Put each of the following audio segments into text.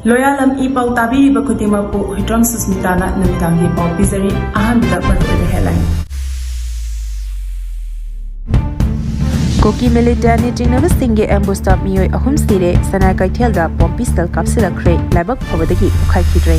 Loyalam E-PAO tabi bakutima po hitram susmitana Numitang E-PAO pizari ahan bidak the headline. Kuki Militantsingi ambush stop Miyoi ahum Sire Sana Kaitelda bomb pistol Kapsilakhre Labak Pavadagi Ukai Kidre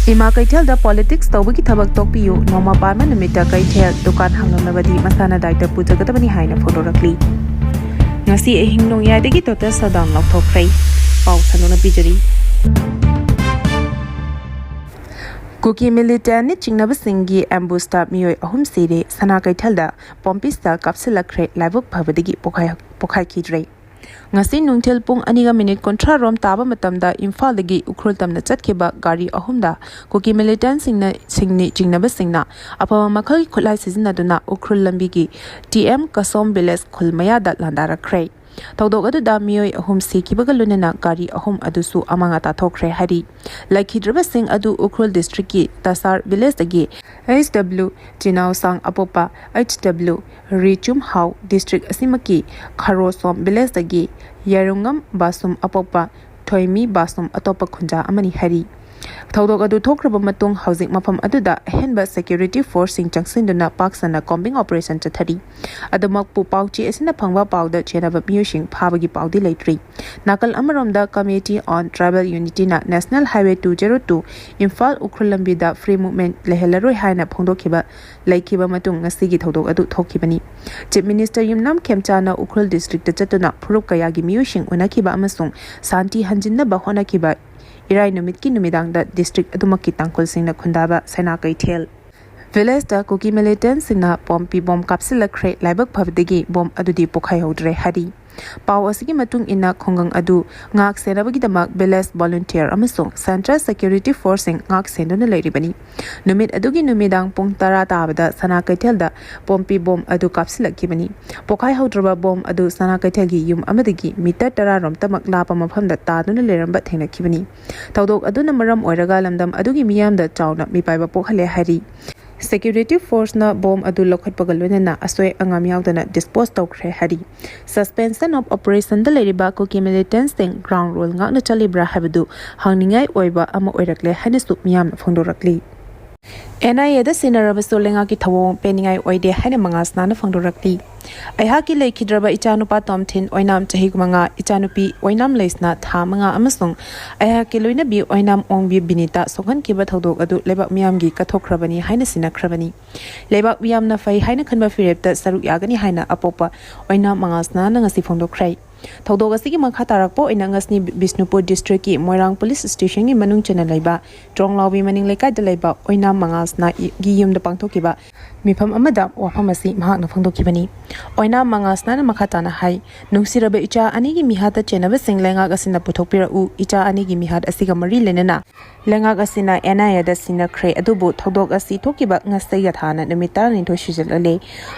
Ima Kaitelda politics Tawaki Tabak Topiu Noma Bama Numita Kaitel Dukan Hangamavadi Masana Daita Putagatavani Haina Photorakli Nasi Ehing Nong Yadagi Total Shutdown Laothokhre Pau Sanona Pijari Kuki Militantsingi ambush stop Miyoi ahum Sire Sana Kaitelda bomb pistol Kapsilakhre Labak Pavadagi Ukai Kidre Ngasi nungtil pung aniga minute kontra rom taba matamda Imphal dagi ukrul tamna chatkeba gari ahumda Kuki Militantsingi jingnaba singna apama makhal khulai sizinaduna ukrul lambigi TM Kasom Village khulmaya dat landarakhre Tawdog aduda miyoi ahum sikibaga lunena gari ahum adusu amanga tathokre hari Laikhidraba sing adu ukrul district ki Tasar Village dagi HW Jinao Sang Apopa HW Richum Hau District Asimaki Kharosom Village dagi Yarungam Basum Apopa Thoimi Basum Atopa Khunja Amani Hari Tawdog adu thokraba matung housing mafam aduda henba security force sing changsinduna paksana combing operation chathari adamak pu pauchi asina phangwa pauda chenaba miyusing phabagi paudi leitri nakal amaromda committee on tribal unity na national highway 202 Imphal ukhrulambi da free movement lehelaroi haina phongdokhiba laikhiba matung ngasigi tawdog adu thokibani chief minister yumnam khemchana ukhrul district chatuna phurup kayagi miyusing unakhiba amasung santi hanjinna ba honakhiba Irai Numit ki numidang da district adumaki tangkol sing na khundaba Sana Kaitel Village da Kuki Militantsingi pompi bomb Kapsilakhre Laibak Phavadagi bomb adudi pokhai hodre hari Pau asigi matung ina khongang adu ngak senabagi damak village volunteer amasung Central Security Force ngak senduna leiribani Numit adugi numidang pung tara tabada Sana Kaitel da pompi bomb adu kapsilakibani pokhai hodraba bomb adu Sana Kaitel gi yum amadagi meter tara rom tamak lapa mafamda taduna leramba thenakibani tawdok aduna maram oiraga lamdam adugi miyam da chawna mipaiba pokhale hari Security force na bomb adu lokhat pagalwena na asoi angam yaudana dispose tawkhre hari suspension of operation da leriba Kuki Militantsingi ground rule ngakna chalibra habadu hangningai oiba ama oirakle hanisu miyam phongdorakli NIA da sinarabaso lenga ki thawong peningai oide haina mangasna na phongdorakli Aihaki Laikhidraba Ichanupa Tomthin Oinam Chahigmanga Ichanupi Oinam Leisna Thamanga Amasung Aihaki Loinabi Oinam Ongbi Binita Sokan Kiba Tawdog adu Lebak Miyamgi Kathokhrabani Haina Sinakhrabani Lebak Miyamna Fai Haina Khanba Firepta Saruk Yagani Haina Apopa Oinam Mangasna Ngasi Phongdokhrei Tawdog asigi makha tarakpo inangasni Bisnupur district ki Moirang police station gi manung chana laiba Tronglawbi maning lekai da laiba Oinam Mangasna gi yumda pangthokiba mifam amada wafam asi mahakna phongdokibani Oinam Mangasna na makha tana hai nungsiraba icha ani gi mihata chenaba singlenga gasina puthokpira u icha ani gi mihat asiga mari lenena lenga gasina NIA da sinakhre adubu tawdog asi thokiba ngasai yathana numita nintho shijal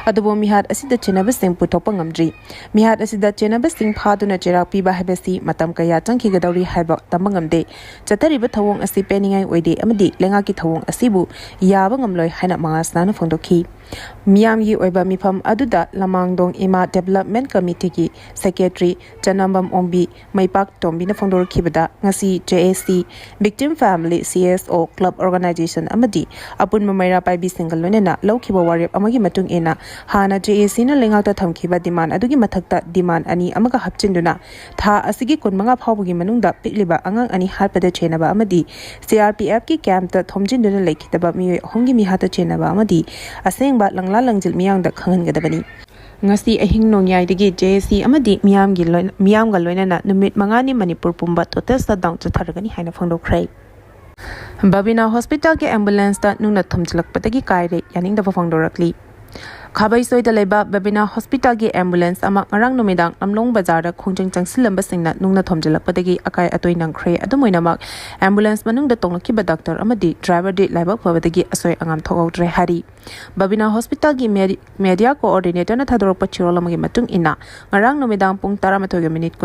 adubu mihat asida chenaba sing puthokpa ngamdri mihat asida chenaba sing phaduna cherak piba habasi matam kaya changki gadawri haiba tamangamde chatariba thawong asi peningai oide amadi lenga ki thawong asibu yaba ngamloi haina Mangasna na phongdokhi Miyamgi oiba mifam aduda Lamangdong Ima Development Committee ki Secretary Janambam Ombi Maipak Tombi na phongdorkhibada ngasi JAC Victim Family CSO Club Organization amadi apun mamaira paibi single lonena lawkhiba warep amagi matung ena hana JAC na lengakta thamkhiba demand adugi mathakta demand ani amaga hapchinduna tha asigi kunmanga phawbugi manungda pikliba angang ani harpada chenaba amadi CRPF ki camp ta thomjinduna lekhitaba miyoi hongi mihata chenaba amadi asengba langla langjil miyang da khangan gadabani ngasi ahing nongyai digi JC amadi miyam ga loinana numit mangani Manipur pumba total shutdown chatharagani haina phongdokhrei Babina Hospital ke ambulance ta nuna thamjlakpatagi kaire yaning da phongdorakli Khabai soida leba Babina Hospital ki ambulance ama ngarang numidang amlong bazar da khongjang changsilamba singna nungna thomjalakpadagi akai atoi nangkhre adumoinamak ambulance manung da tonglaki ba doctor amadi driver de laibak phabadagi asoi angam thogautre hari Babina Hospital ki media coordinator na thadorpa chirolamagi matung ina ngarang numidang pung 12 minute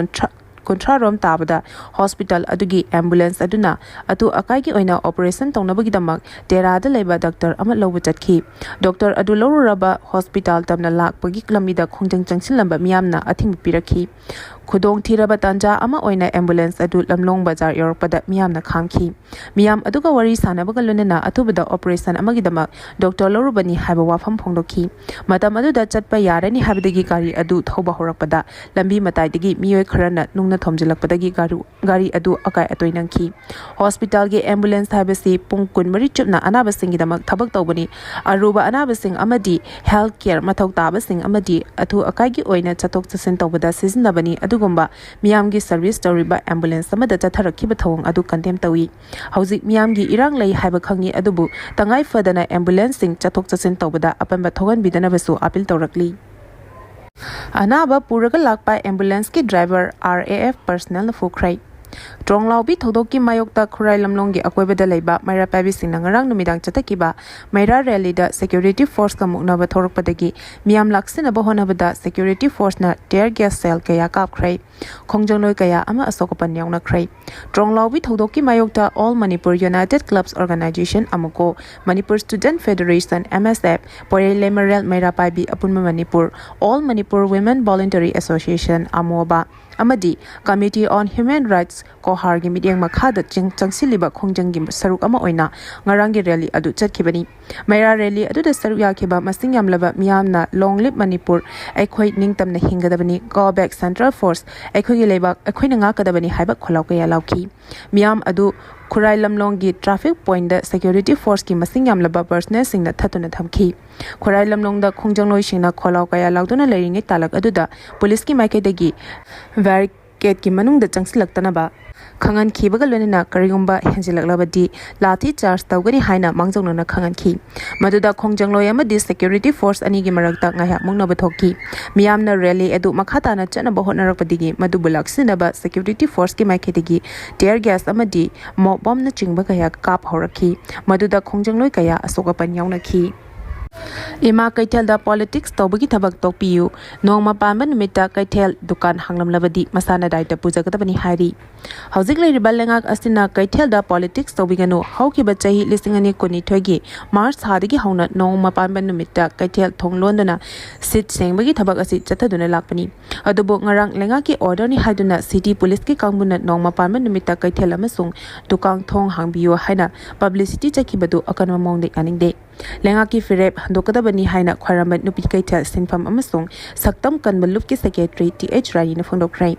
kontra rom tabada hospital adugi ambulance aduna atu akai ki oina operation tongnabagi damak tera da leba doctor ama lobu chatki doctor adu loruraba hospital tamna lakpagi klamida khongjang changsin lamba miyamna athing pirakhi khudong thiraba tanja ama oina ambulance adu lamlong bazar yorpada miyamna khamki miyam aduga wari sanabaga lunena athubada operation amagidama doctor lorubani haiba wafam phongdoki matam aduda chatpa yarani habdagi gari adu thoba horakpada lambi mataidagi miyoi kharana nungna thomjilakpadagi gari adu akai atoinangki hospital ge ambulance haibasi pung kunmari chupna anabasingidamak thabak tawbani aruba anabasing amadi health care mathau tabasing amadi athu akai gi oina chatok chasen tawbada sizinabani adugumba miyamgi service tawriba ambulance amada chatharakhiba thawang adu condemn tawi hauzik miyamgi irang lei haiba khangni adubu tangai fadana ambulance sing chatok chasen tawbada apanba thogan bidanabasu appeal tawrakli anaba puraga lakpa ambulance ki driver RAF personnel na fukrai Tronglaubi thodoki mayokta khurai lamlonggi akoibada leiba maira pabi singna ngarang numidang chatakiba maira rally da security force ka muknaba thorakpadagi miyam laksina ba honabada security force na tear gas cell kaya kapkhrai khongjoloi kaya ama asokopan yauna khrai Tronglaubi thodoki mayokta All Manipur United Clubs Organization amuko Manipur Student Federation MSF pore lemerel maira pabi apunma Manipur All Manipur Women Voluntary Association amoba amadi Committee on Human Rights ko hargi midyang makhada changsiliba khongjanggi saruk ama oina ngarangi rally adu chatkibani maira rally adu da saruk yakhiba masing yamlaba miyamna long live Manipur aikhoi ningtamna hingadabani go back Central Force aikhoi gi lebak aikhoi nga kadabani haiba kholaw kaya lauki miyam adu Kurai Lamlonggi traffic point da security force ki masing yamlaba personnel singna thatuna thamki Kurai Lamlong da khongjangnoi singna kholaw kaya lauduna leiringai talak aduda police ki maikaidagi barricade ki manung da changsilaktana ba khangan khibaga lonena karigumba henjilaklabadi lathi charge tawgani haina mangjongna khangan khi maduda khongjanglo amadi security force ani gi marakta ngaya mungna bathoki miyamna rally edu makhata na chana bahonnarakpadigi madu bulaksina ba security force ki maikhetigi tear gas amadi bomb na chingba kaya kap horakhi maduda khongjanglo kaya asoka pan yauna khi Ima kaithel da politics tawbagi thabak tokpiyu nongma pamba numita kaithel dukan hanglamlabadi masana daita pujagadabani hairi hauzik leiriba lengak asina kaithel da politics tawbiganu haukiba chahi lisingani kuni thogi march hadagi hauna nongma pamba numita kaithel thonglondana sit sengbagi thabak asi chathaduna lakpani adubo ngarang lengaki order ni haiduna city police ki kangbuna nongma pamba numita kaithel amasung dukang thong hangbiyo haina publicity chakibadu akanma mongde aningde lengaki firep handokadabani haina khwaramat nupi kaithel sinfam amasung saktam kanbalup ki secretary TH Rani na phongdokrai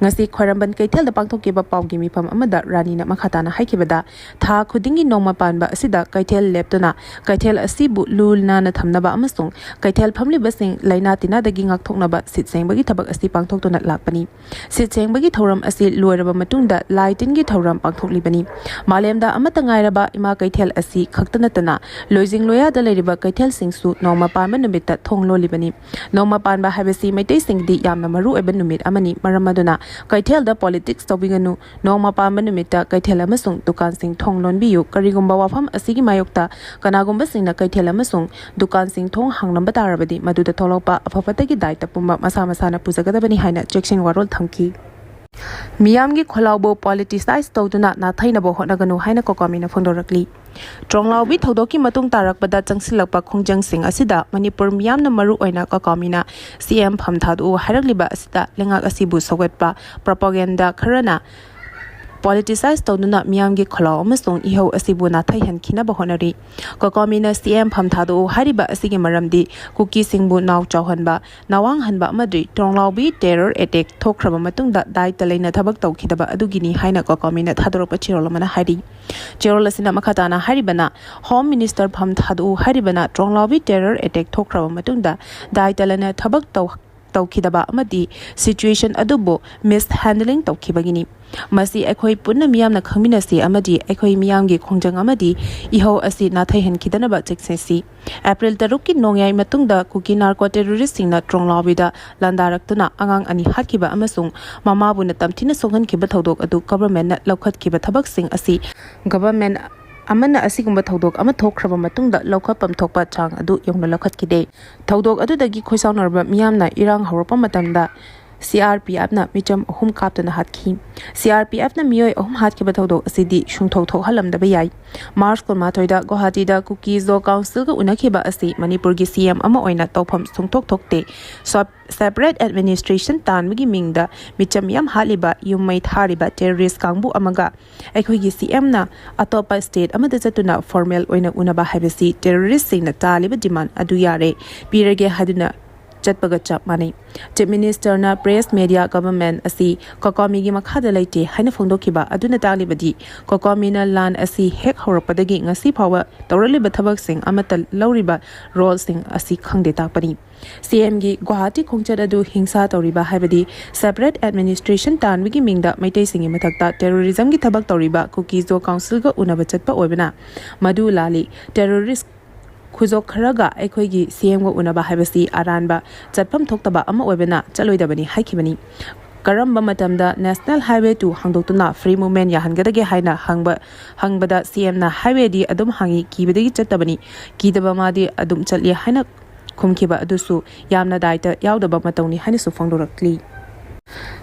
ngasi khwaramban kaithel da pangthokiba pawgi mifam amada Rani na makhatana haikibada tha khudingi nongma panba asida kaithel leptuna kaithel asibu lulna na thamnaba amasung kaithel phamli basing laina tina dagi ngakthoknaba sitsengbagi thabak asi pangthoktuna lakpani sitsengbagi thoram asi loiraba matungda lighting gi thoram pangthoklibani malemda amata ngairaba ima kaithel asi khaktanatana loijing loya da leiriba kaithel singsu nongma panba numita thonglo libani nongma panba habesi maitai singdi yamna maru eba numit amani maramaduna kaithel da politics tobinganu nongma panba numita kaithel amasung dukan sing thonglon biyu karigumba wafam asigi mayokta kanagumba singna kaithel amasung dukan sing thong hangnamba tarabadi maduda tholopa afafatagi daita pumba masa masana pujagadabani haina chection warol thamki Miyamgi kholawbo politicize tawduna na thainabo honaganu haina kokamina phondorakli Tronglaubi thodoki matung tarakbada changsilakpa khongjang sing asida Manipur miyamna maru oina kokamina CM phamthadu hairakliba asida lengak asibu sogwetpa propaganda kharana politicize tawduna miyamgi kholaw amasung iho asibu na thaihan khina bahonari kokamina CM phamthadu hariba asigi maramdi Kuki singbu naw chawhanba nawang hanba amadri Tronglaubi terror attack thokhraba matungda dai talaina thabak tawkhidaba adugini haina kokamina thadorpa chirolamana hari chirolasina makhatana haribana home minister phamthadu haribana Tronglaubi terror attack thokhraba matungda dai talana thabak tawkhidaba amadi situation adubo mishandling tawkhibagini masi akhoi punna miyamna khangminasi amadi akhoi miyamgi khongjang amadi iho asi nathai hen khidanaba cheksesi April 3 ki nongyai matungda Kuki narco terrorist singna Tronglaubi da landaraktuna angang ani hatkiba amasung mamabu na tamthina songhan kiba thodok adu government na lokhat kiba thabak sing asi government amana asigumba thodok ama thokhraba matungda lokhapam thokpa chang adu yongna lokhat kide thodok adu dagi khoisawnarba miyamna irang hawrpa matamda CRPF na micham ahum kaptana hatki CRPF na miyoi ahum hatki bathodo asidi shungthok thok halamdaba yai March konmathoida Guwahati da Kuki Zo Council ga unakhiba asi Manipur gi CM ama oina tawpham sungthok thokte separate administration tanbagi mingda micham yam haliba yummai thariba terrorist kangbu amaga aikhoi gi CM na atopa state amada chatuna formal oina unaba habasi terrorist singna taliba demand adu yare pirage haduna Chatpaga chap mani. Chief Minister na press media government asi Kokomi gi makhada laite haina phongdokiba aduna talibadi Kokomi na land asi hek horapadagi ngasi phawa tawraliba thabak sing amata lawriba role sing asi khangde takpani CM gi Guwahati khongchad adu hingsa tawriba haibadi separate administration tanwigi mingda maitai singi mathakta terrorism gi thabak tawriba Kuki Zo Council ga unaba chatpa oibana madu lali terrorist Khuzok kharaga aikhoigi CM go unaba habasi aranba chatpham thoktaba ama oibena chaloidabani haikibani karamba matamda national highway to hangdoktuna free movement ya hangadage haina hangbada CM na highway di adum hangi kibadagi chatabani kidaba madi adum challi haina khumkiba adusu yamna daita yaudaba matawni haina su phangdorakli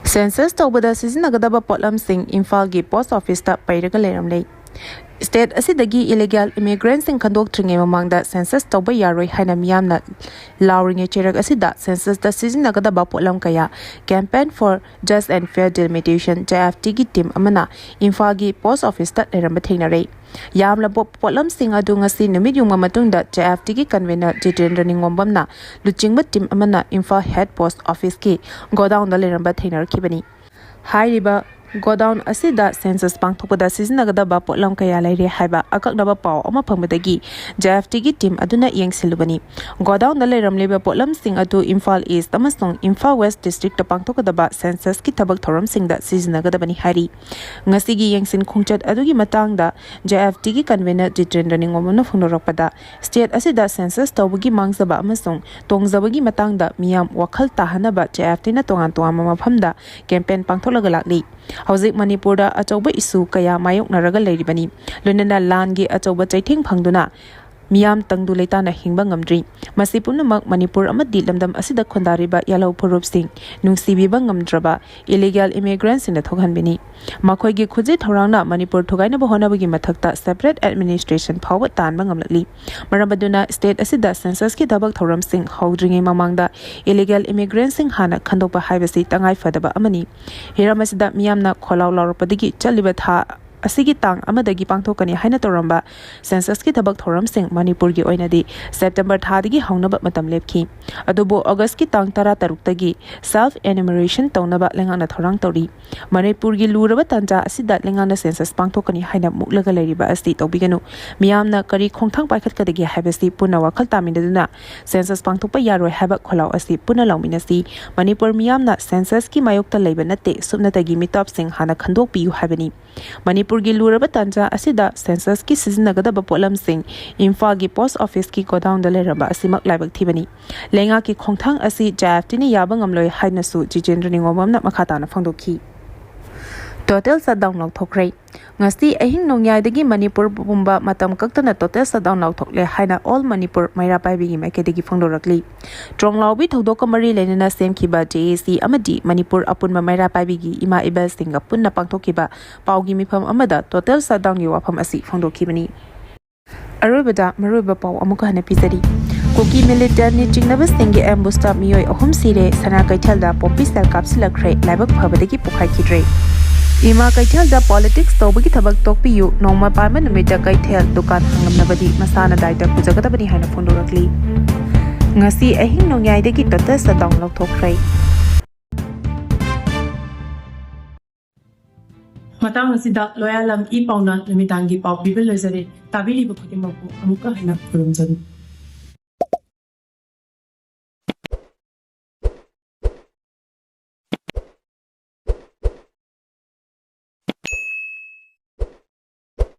census tawbada sizinagadaba potlam sing Imphal gi post office ta pairaga leramlei State asidagi illegal immigrants in kandok tringe mamangda census tawba yaroi haina miyamna lawringe cherak asida census da sizinagada ba potlam kaya campaign for just and fair delimitation JFT gi team amana Imphal gi post office ta leramba thengnare yamla potlam sing adu ngasi numit yungma matungda JFT gi convener Jitendra Ningombamna luchingba team amana Imphal head post office ki godown da leramba thengnar kibani hairiba Godown asida census pangthopada sizinagada ba potlam kaya laire haiba akaknaba paw ama phangmadagi JFT gi team aduna yengsilubani Godown da leiramleba potlam sing adu Imphal East amasong Imphal West district ta pangthokada ba census ki thabak thoram singda sizinagada bani hari ngasi gi yengsin khongchat adugi matangda JFT gi convener Jitendra Ningomna phungnorakpada state asida census tawbagi mangzaba amasong tongjabagi matangda miyam wakhal tahanaba JFT na tongan mafamda campaign pangtholaga lakli Hauzik Manipur da achauba isu kaya mayok naraga leiribani lunana langi achauba chaithing phangduna miyam tangdu leitana hingba ngamdri masi punamak Manipur amadi lamdam asida khondariba yalo phurup sing nungsibiba ngamdraba illegal immigrants in the thokhanbini makhoi gi khuji thorangna Manipur thogaina ba honabagi mathakta separate administration phawa tanba ngamlakli marabaduna state asida census ki dabak thoram sing hawdringe mamangda illegal immigrants sing hana khandopa haibasi tangai fadaba amani hiramasida miyamna kholaw lawrapadagi chaliba tha asigi tang amadagi pangthokani haina toramba census ki thabak thoram sing Manipur gi oinadi September thadagi haunaba matam lepki adubo August ki tang 13 tagi self enumeration tawnaba lengana thorang tori Manipur gi luraba tanja asida lengana census pangthokani haina muklaga leriba asti tobiganu miyamna kari khongthang paikhat kadagi habasi puna wakhal tamindaduna census pangthokpa yaroi haba kholaw asi puna lawminasi Manipur miyamna census ki mayokta leiba natte subnatagi mitop sing hana khandok piu habani Manipur gi luraba tanja asida census ki sizinagada ba potlam sing Imphal gi post office ki godown da leraba asimak laibak thibani lenga ki khongthang asi JFT ni yaba ngamloi haina su Jitendra Ningomamna makhata na phangdokhi Total shutdown Laothokhre ngasi ahing nongyai Manipur bumba matam kaktana total shutdown Laothokle haina all Manipur maira paibigi makedegi phangdorakli tronglawbi thodok mari lenana semkiba JAC amadi Manipur apunma maira paibigi ima ibal singa punna pangthokiba pawgi mifam amada total shutdown gi wafam asi phangdokhibani aroibada maroiba paw amuka hana pizari Kuki militant chingnaba singi ambusta miyoi ahum Sire sana kaithalda pompisal kapsilakhre laibak phabadagi pukhaikidre Ima kaithal da politics tawbagi thabak tokpiyu nongma parma numita kaithal dukan hangamnabadi masana daita pujagadabani haina phondorakli ngasi ahing nongyai dagi total shutdown Laothokhre matang asida loyalam E-PAO na Numitangi PAO bibil lezare tabili bakutimapu amuka haina kurumjani